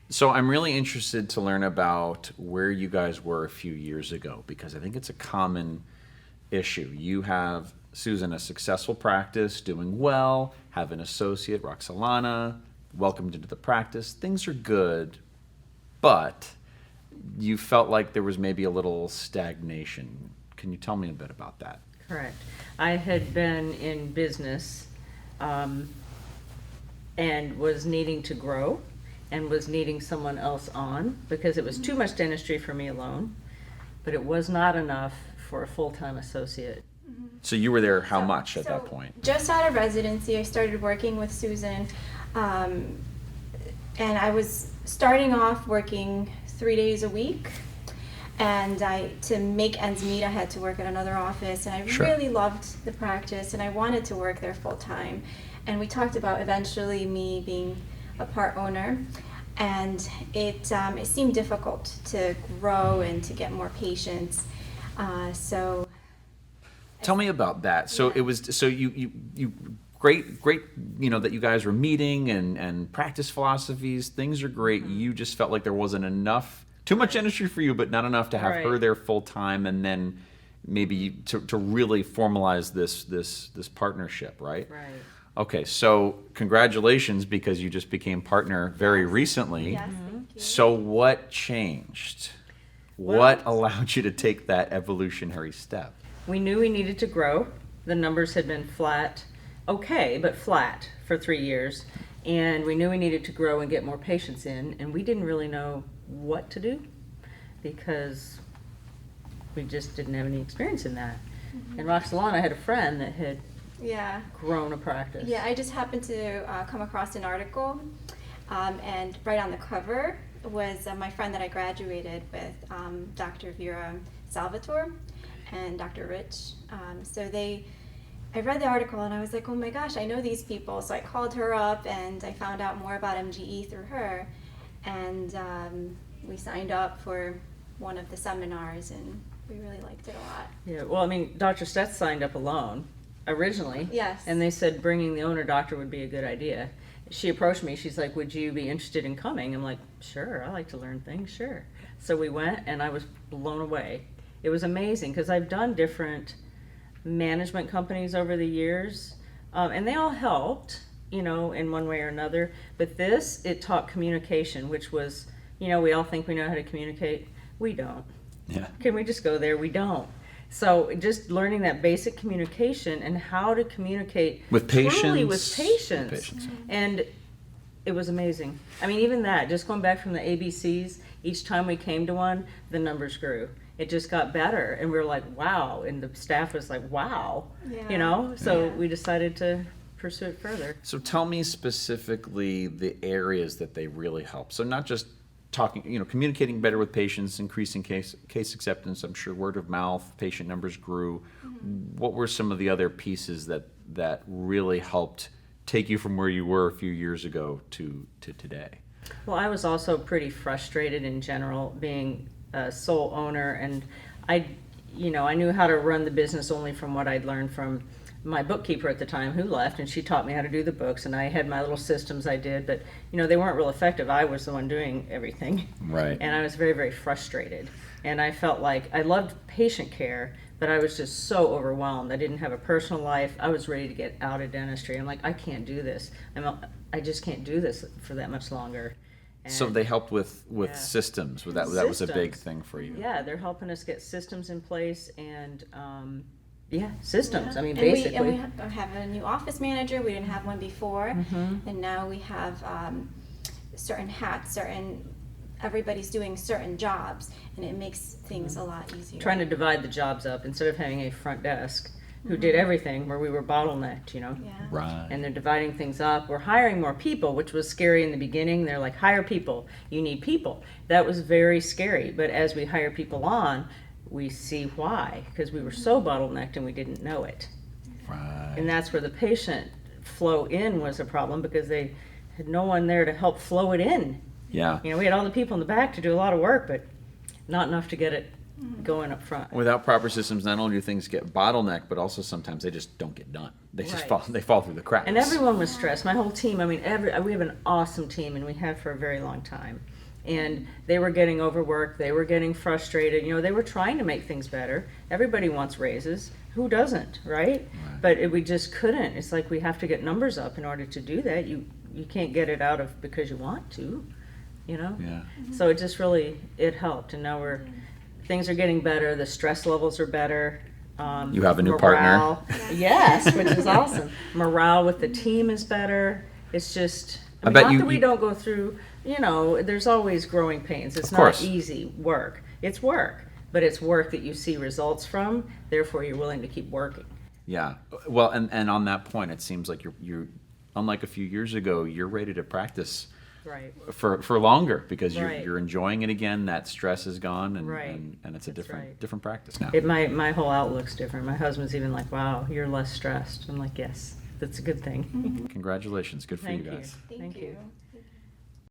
So I'm really interested to learn about where you guys were a few years ago because I think it's a common issue. You have, Susan, a successful practice, doing well, have an associate, Roxalana, welcomed into the practice. Things are good, but you felt like there was maybe a little stagnation. Can you tell me a bit about that? Correct. I had been in business um, and was needing to grow and was needing someone else on because it was too much dentistry for me alone, but it was not enough for a full-time associate. So you were there how So- much at so that point? Just out of residency, I started working with Susan, um, and I was starting off working 3 days a week. And to make ends meet, I had to work at another office, and I Sure. really loved the practice, and I wanted to work there full time. And we talked about eventually me being a part owner, and it seemed difficult to grow and to get more patients. So Tell me about that. So Yeah. it was, so you great, you know, that you guys were meeting and practice philosophies. Things are great. You just felt like there wasn't enough, too much dentistry for you, but not enough to have her Right. there full time, and then maybe to really formalize this partnership, right? Right. Okay, so congratulations because you just became partner very recently. yes, thank you. So what changed? What allowed you to take that evolutionary step? We knew we needed to grow. The numbers had been flat, okay, but flat for 3 years. And we knew we needed to grow and get more patients in, and we didn't really know what to do because we just didn't have any experience in that. And Roxalana had a friend that had Yeah. grown a practice. Yeah, I just happened to come across an article, and right on the cover was my friend that I graduated with, Dr. Vera Salvatore and Dr. Rich. I read the article and I was like, oh my gosh, I know these people. So I called her up and I found out more about MGE through her, and we signed up for one of the seminars, and we really liked it a lot. Yeah, well, I mean, Dr. Steth signed up alone originally. Yes. And they said bringing the owner doctor would be a good idea. She approached me. She's like, would you be interested in coming? I'm like, sure, I like to learn things, sure. So we went, and I was blown away. It was amazing because I've done different management companies over the years, and they all helped, you know, in one way or another. But this, it taught communication, which was, you know, we all think we know how to communicate. We don't. Yeah. Can we just go there? We don't. So just learning that basic communication and how to communicate With truly patients. with patients. With patients, yeah. And it was amazing. I mean, even that, just going back from the ABCs, each time we came to one, the numbers grew. It just got better. And we were like, wow. And the staff was like, wow. Yeah. You know? So Yeah. we decided to pursue it further. So tell me specifically the areas that they really help. So not just talking, you know, communicating better with patients, increasing case acceptance. I'm sure word of mouth, patient numbers grew. What were some of the other pieces that really helped take you from where you were a few years ago to today? Well, I was also pretty frustrated in general being a sole owner, and I knew how to run the business only from what I'd learned from my bookkeeper at the time, who left, and she taught me how to do the books, and I had my little systems I did, but they weren't real effective. I was the one doing everything. Right. And I was very, very frustrated. And I felt like I loved patient care, but I was just so overwhelmed. I didn't have a personal life. I was ready to get out of dentistry. I'm like, I can't do this. I just can't do this for that much longer. So And- they helped with Yeah. systems. That was a big Systems. thing for you. Yeah, they're helping us get systems in place and, systems. Yeah. I mean, And basically. we have a new office manager. We didn't have one before, Mm-hmm. and now we have certain hats. Everybody's doing certain jobs, and it makes things a lot easier. Trying to divide the jobs up instead of having a front desk who did everything where we were bottlenecked, Yeah. Right. And they're dividing things up. We're hiring more people, which was scary in the beginning. They're like, hire people. You need people. That was very scary. But as we hire people on, we see why. Because we were so bottlenecked and we didn't know it. Right. And that's where the patient flow in was a problem because they had no one there to help flow it in. Yeah. We had all the people in the back to do a lot of work, but not enough to get it going up front. Without proper systems, not only do things get bottlenecked, but also sometimes they just don't get done. They just Right. fall through the cracks. And everyone was stressed. My whole team, I mean, we have an awesome team, and we have for a very long time. And they were getting overworked. They were getting frustrated. You know, they were trying to make things better. Everybody wants raises. Who doesn't, right? But we just couldn't. It's like we have to get numbers up in order to do that. You can't get it out of because you want to, you know? Yeah. So it just really, it helped. And now things are getting better. The stress levels are better. You have a new partner. morale- Yes, which is awesome. Morale with the team is better. It's just, I bet not you- that we you- don't go through, you know, there's always growing pains. It's Of course. not easy work. It's work, but it's work that you see results from. Therefore, you're willing to keep working. Yeah. Well, and on that point, it seems like you're unlike a few years ago, you're ready to practice Right. for longer because Right. you're enjoying it again. That stress is gone, and Right. and it's a That's different right. different practice now. My whole outlook's different. My husband's even like, "Wow, you're less stressed." I'm like, "Yes, that's a good thing." Congratulations. Good for Thank you you. guys. Thank Thank you. you.